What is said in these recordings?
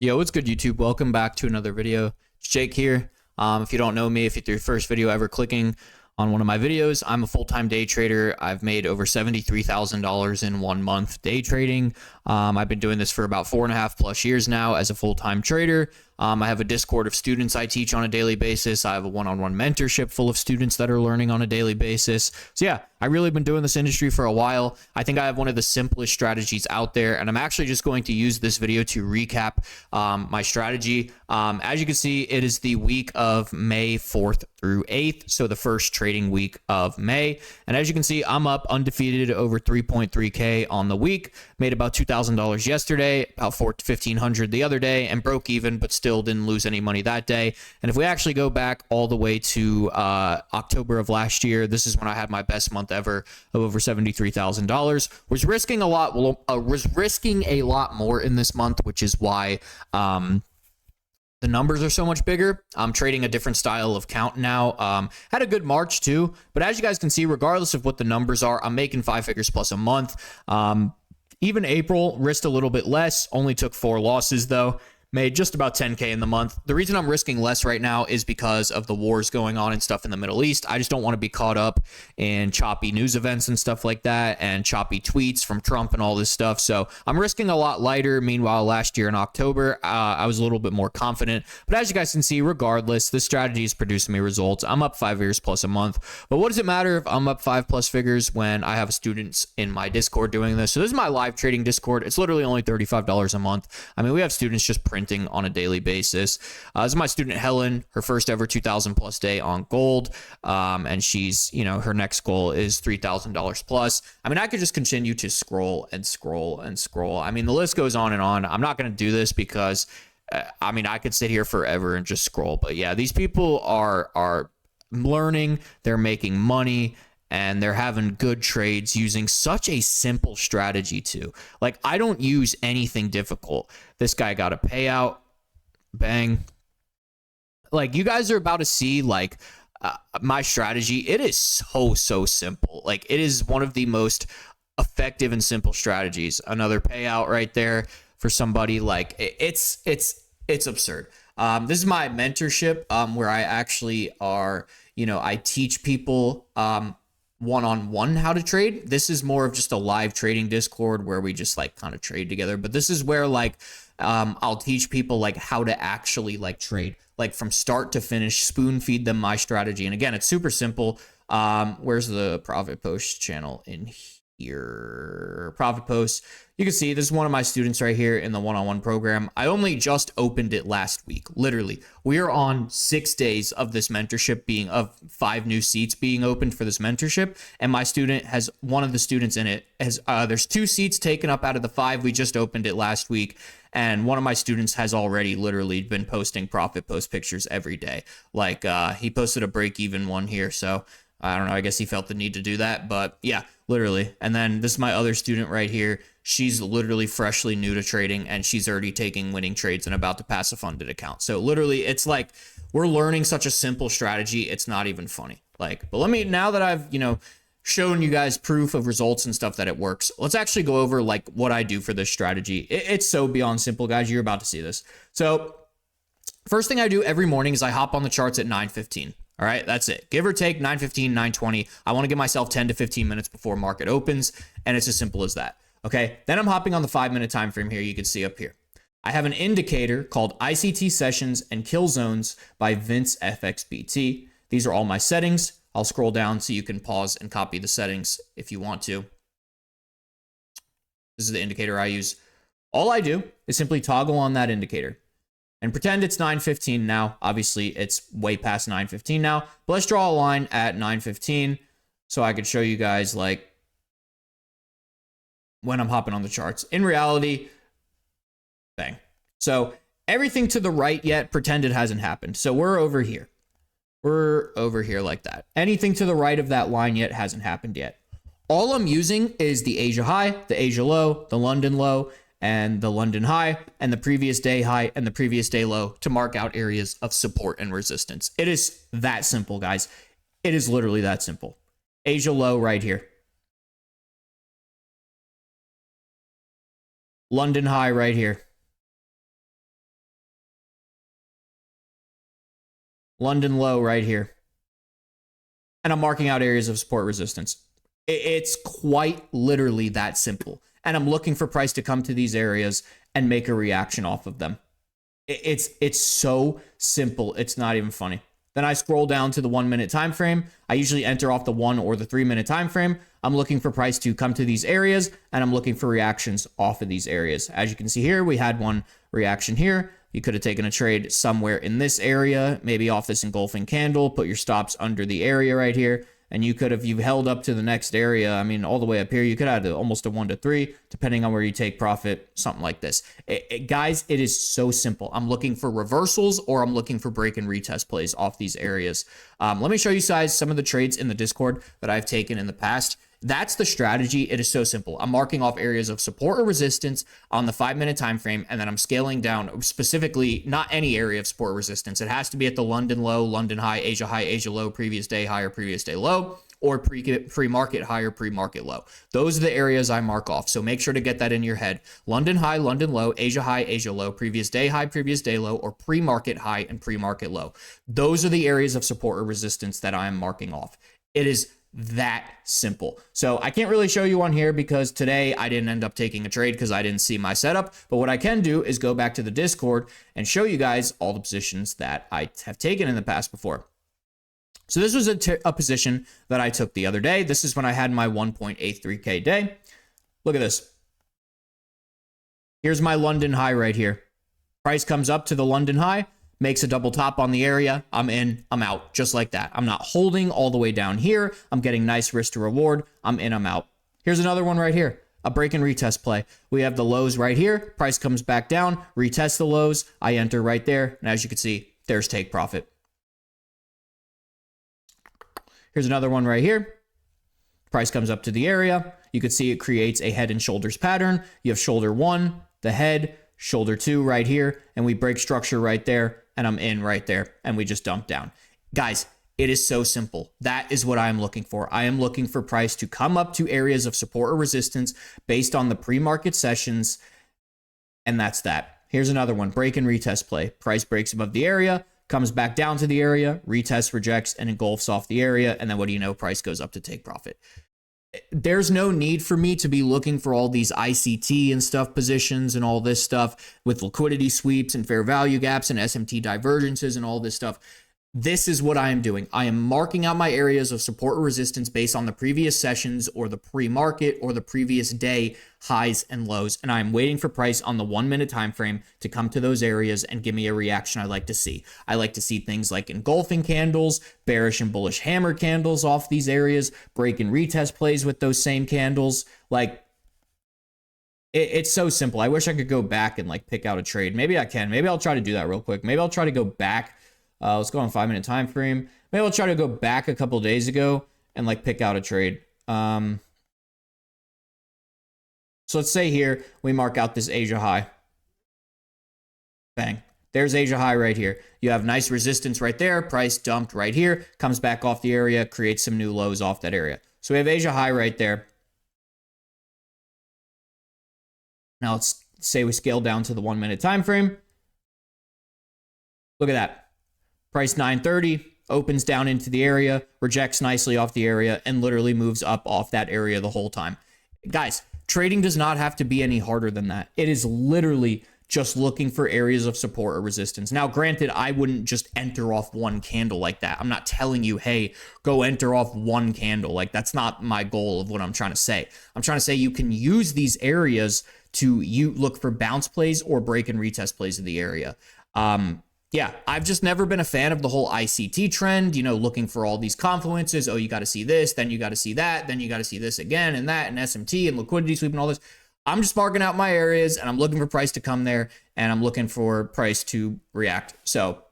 Yo, what's good, YouTube? Welcome back to another video. It's Jake here. If you don't know me, if it's your first video ever clicking on one of my videos, I'm a full-time day trader. I've made over $73,000 in 1 month day trading. I've been doing this for about 4.5+ years now as a full-time trader. I have a Discord of students I teach on a daily basis. I have a one-on-one mentorship full of students that are learning on a daily basis. So yeah, I've really been doing this industry for a while. I think I have one of the simplest strategies out there, and I'm actually just going to use this video to recap my strategy. As you can see, it is the week of May 4th through 8th, so the first trading week of May. And as you can see, I'm up undefeated over 3.3K on the week, made about $2,000 yesterday, about $1,500 the other day, and broke even, but still didn't lose any money that day. And if we actually go back all the way to October of last year, this is when I had my best month ever of over $73,000. Was risking a lot, was risking a lot more in this month, which is why the numbers are so much bigger. I'm trading a different style of count now. Had a good March too, but as you guys can see, regardless of what the numbers are, I'm making 5 figures plus a month. Even April risked a little bit less, only took 4 losses though. Made just about 10K in the month. The reason I'm risking less right now is because of the wars going on and stuff in the Middle East. I just don't want to be caught up in choppy news events and stuff like that, and choppy tweets from Trump and all this stuff. So I'm risking a lot lighter. Meanwhile, last year in October, I was a little bit more confident. But as you guys can see, regardless, this strategy is producing me results. I'm up 5 figures plus a month. But what does it matter if I'm up 5+ figures when I have students in my Discord doing this? So this is my live trading Discord. It's literally only $35 a month. I mean, we have students just printing on a daily basis. This is my student Helen, her first ever 2,000 plus day on gold, and she's, her next goal is $3,000 plus. I mean, I could just continue to scroll and scroll and scroll. I mean, the list goes on and on. I'm not going to do this because I mean, I could sit here forever and just scroll. But yeah, these people are learning, they're making money, and they're having good trades using such a simple strategy too. Like, I don't use anything difficult. This guy got a payout. Bang. Like, you guys are about to see, like, my strategy. It is so simple. Like, it is one of the most effective and simple strategies. Another payout right there for somebody. Like, it's absurd. This is my mentorship, where I actually I teach people one-on-one how to trade. This is more of just a live trading Discord where we just like kind of trade together. But this is where I'll teach people like how to actually like trade, like from start to finish, spoon feed them my strategy. And again, it's super simple. Where's the profit post channel in here? Profit posts. You can see this is one of my students right here in the one-on-one program. I only just opened it last week. Literally, we are on 6 days of this mentorship being of 5 new seats being opened for this mentorship. And my student has, one of the students in it has, there's 2 seats taken up out of the 5. We just opened it last week. And one of my students has already literally been posting profit post pictures every day. Like he posted a break even one here. So I don't know, I guess he felt the need to do that, but yeah, literally. And then this is my other student right here. She's literally freshly new to trading, and she's already taking winning trades and about to pass a funded account. So literally, it's like we're learning such a simple strategy. It's not even funny. Like, but let me, now that I've, shown you guys proof of results and stuff that it works, let's actually go over like what I do for this strategy. It's so beyond simple, guys. You're about to see this. So first thing I do every morning is I hop on the charts at 9:15. All right, that's it. Give or take 9:15, 9:20. I want to give myself 10 to 15 minutes before market opens, and it's as simple as that. Okay, then I'm hopping on the 5-minute time frame here. You can see up here. I have an indicator called ICT Sessions and Kill Zones by Vince FXBT. These are all my settings. I'll scroll down so you can pause and copy the settings if you want to. This is the indicator I use. All I do is simply toggle on that indicator and pretend it's 9:15 now. Obviously, it's way past 9:15 now. But let's draw a line at 9:15 so I could show you guys like when I'm hopping on the charts. In reality, bang. So everything to the right yet, pretend it hasn't happened. So we're over here. We're over here like that. Anything to the right of that line yet hasn't happened yet. All I'm using is the Asia high, the Asia low, the London low, and the London high, and the previous day high and the previous day low to mark out areas of support and resistance. It is that simple, guys. It is literally that simple. Asia low right here. London high right here. London low right here. And I'm marking out areas of support resistance. It's quite literally that simple. And I'm looking for price to come to these areas and make a reaction off of them. It's so simple. It's not even funny. Then I scroll down to the 1 minute time frame. I usually enter off the 1 or the 3 minute time frame. I'm looking for price to come to these areas, and I'm looking for reactions off of these areas. As you can see here, we had one reaction here. You could have taken a trade somewhere in this area, maybe off this engulfing candle, put your stops under the area right here. And you could have, you've held up to the next area. I mean, all the way up here, you could have almost a 1 to 3, depending on where you take profit, something like this. Guys, it is so simple. I'm looking for reversals, or I'm looking for break and retest plays off these areas. Let me show you guys some of the trades in the Discord that I've taken in the past. That's the strategy. It is so simple. I'm marking off areas of support or resistance on the 5 minute time frame, and then I'm scaling down specifically not any area of support or resistance. It has to be at the London low, London high, Asia low, previous day high or previous day low, or pre-market high or pre-market low. Those are the areas I mark off. So make sure to get that in your head. London high, London low, Asia low, previous day high, previous day low, or pre-market high and pre-market low. Those are the areas of support or resistance that I am marking off. It is that simple. So I can't really show you on here because today I didn't end up taking a trade because I didn't see my setup. But what I can do is go back to the Discord and show you guys all the positions that I have taken in the past before. So this was a position that I took the other day. This is when I had my 1.83K day. Look at this. Here's my London high right here. Price comes up to the London high, makes a double top on the area. I'm in, I'm out, just like that. I'm not holding all the way down here. I'm getting nice risk to reward. I'm in, I'm out. Here's another one right here, a break and retest play. We have the lows right here. Price comes back down, retest the lows. I enter right there. And as you can see, there's take profit. Here's another one right here. Price comes up to the area. You can see it creates a head and shoulders pattern. You have shoulder 1, the head, shoulder 2 right here, and we break structure right there, and I'm in right there, and we just dump down. Guys, it is so simple. That is what I am looking for. I am looking for price to come up to areas of support or resistance based on the pre-market sessions, and that's that. Here's another one, break and retest play. Price breaks above the area, comes back down to the area, retests, rejects, and engulfs off the area, and then what do you know? Price goes up to take profit. There's no need for me to be looking for all these ICT and stuff positions and all this stuff with liquidity sweeps and fair value gaps and SMT divergences and all this stuff. This is what I am doing. I am marking out my areas of support or resistance based on the previous sessions or the pre-market or the previous day highs and lows. And I'm waiting for price on the 1 minute time frame to come to those areas and give me a reaction I like to see. I like to see things like engulfing candles, bearish and bullish hammer candles off these areas, break and retest plays with those same candles. Like, it's so simple. I wish I could go back and like pick out a trade. Maybe I can. Maybe I'll try to do that real quick. Maybe I'll try to go back. Let's go on 5 minute time frame. Maybe I'll try to go back a couple days ago and like pick out a trade. So let's say here we mark out this Asia high. Bang. There's Asia high right here. You have nice resistance right there. Price dumped right here. Comes back off the area. Creates some new lows off that area. So we have Asia high right there. Now let's say we scale down to the 1 minute time frame. Look at that. Price 930, opens down into the area, rejects nicely off the area, and literally moves up off that area the whole time. Guys, trading does not have to be any harder than that. It is literally just looking for areas of support or resistance. Now, granted, I wouldn't just enter off one candle like that. I'm not telling you, hey, go enter off one candle. Like, that's not my goal of what I'm trying to say. I'm trying to say you can use these areas to look for bounce plays or break and retest plays of the area. Yeah, I've just never been a fan of the whole ICT trend, you know, looking for all these confluences. Oh, you got to see this, then you got to see that, then you got to see this again and that, and SMT and liquidity sweep and all this. I'm just marking out my areas and I'm looking for price to come there and I'm looking for price to react. So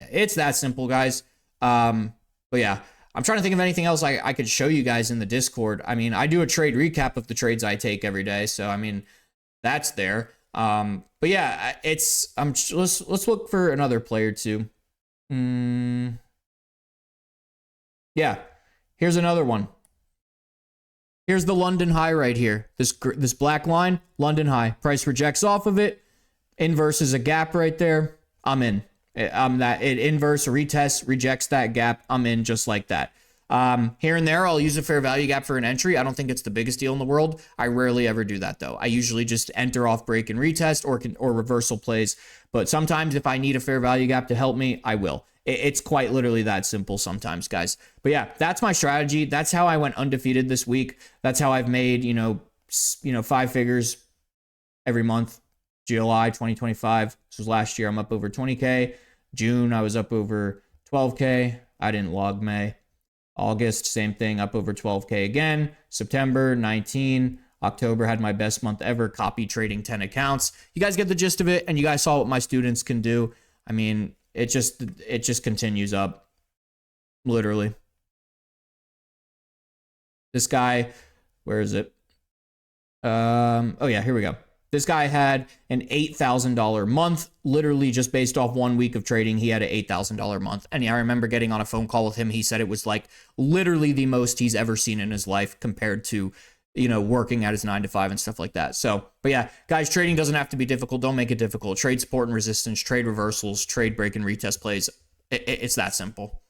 it's that simple, guys. But yeah, I'm trying to think of anything else I could show you guys in the Discord. I mean, I do a trade recap of the trades I take every day. So, I mean, that's there. But yeah, let's look for another player too. Yeah, here's another one. Here's the London high right here. This black line, London high. Price rejects off of it. Inverse is a gap right there. I'm in. It inverse or retest, rejects that gap, I'm in just like that. Here and there, I'll use a fair value gap for an entry. I don't think it's the biggest deal in the world. I rarely ever do that though. I usually just enter off break and retest or reversal plays. But sometimes if I need a fair value gap to help me, I will. It's quite literally that simple sometimes, guys. But yeah, that's my strategy. That's how I went undefeated this week. That's how I've made, 5 figures every month. July 2025. This was last year. I'm up over 20K. June, I was up over 12K. I didn't log May. August, same thing, up over 12K again. September, 19. October had my best month ever, copy trading 10 accounts. You guys get the gist of it, and you guys saw what my students can do. I mean, it just continues up, literally. This guy, where is it? Oh yeah, here we go. This guy had an $8,000 month, literally just based off 1 week of trading. He had an $8,000 month. And yeah, I remember getting on a phone call with him. He said it was like literally the most he's ever seen in his life compared to, working at his 9 to 5 and stuff like that. So, but yeah, guys, trading doesn't have to be difficult. Don't make it difficult. Trade support and resistance, trade reversals, trade break and retest plays. It's that simple.